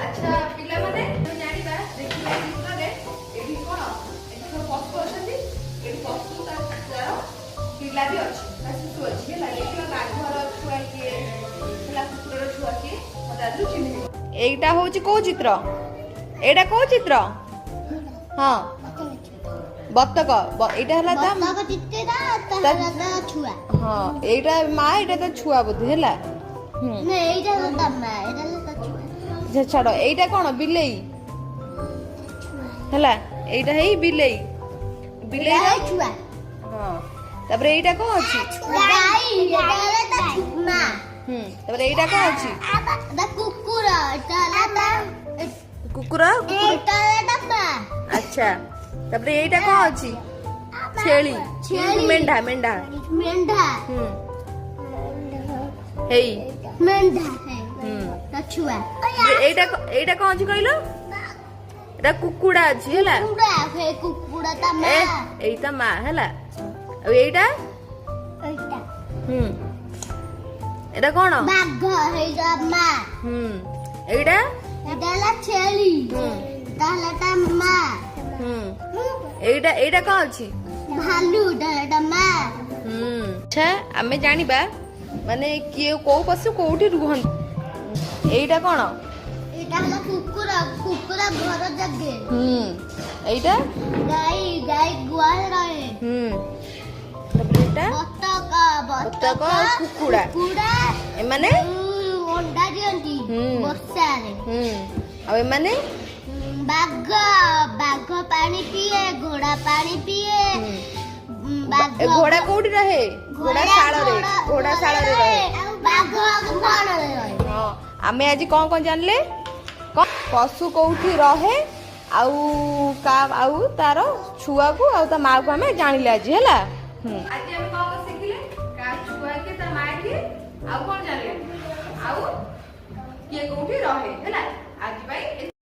अच्छा पिला माने जानिबा देखिबा चित्ରରେ एठी कोन एठी सब पशु अछंती एठी पशु तार पिला भी अछि ता शिशु अछि ହେଲା देखिबा बाघर छुआ के ହେଲା कुकुरर छुआ के मदादु चिन्हि एटा होची को चित्र एटा को चित्र हां बत्तक एटा हला ता बत्तक चित्रा ता छुआ हां एटा मा एटा त छुआ बोधे ହେଲା नै एटा ता मा एटा ता छुआ जे छाड़ो एटा कोन बिलेई ହେଲା एटा हेई बिलेई बिलेई रा छुआ हां तबरे एटा को अछि गाई एटा ता मा तबरे एटा को अछि दा कुकुर एटा ता कुकुरा एटा ता मा अच्छा तबरे एटा को अछि छेली मेंढा मेंढा मेंढा हेई मेंढा है ता छुआ एटा को अछि कहिलो एटा कुकुड़ा अछि हैला कुकुड़ा ता मा एटा मा हैला अब एटा एटा एटा कोन बाघ हेगा मा एटा एटा ला छेली ताला ता मा एटा एटा को अछि भालू ता मा अच्छा हमें जानिबा माने किए को पशु कोठी रुहन एटा कोन एटा ला कुकुरा कुकुरा घर जगे एटा गाई गाई गुआल रहे तबरे एटा बत्तक कुकुड़ा कुकुड़ा ए माने अंडा दियंती वर्षा रे अब ए माने बाघ बाघ पानी पिए घोड़ा पानी पिए बाघ घोड़ा कोठी रहे घोड़ा शाल रे रहे बाघ कोन रे हां हमें आज कोन कोन जानले पशु कोठी रहे आउ का आउ तार छुआ को आउ ता मां को हमें जानिले आज हैला आज हम कोन सिखिले का छुआ के ता मां के आउ कोन जानले आउ के कोठी रहे हैला आज भाई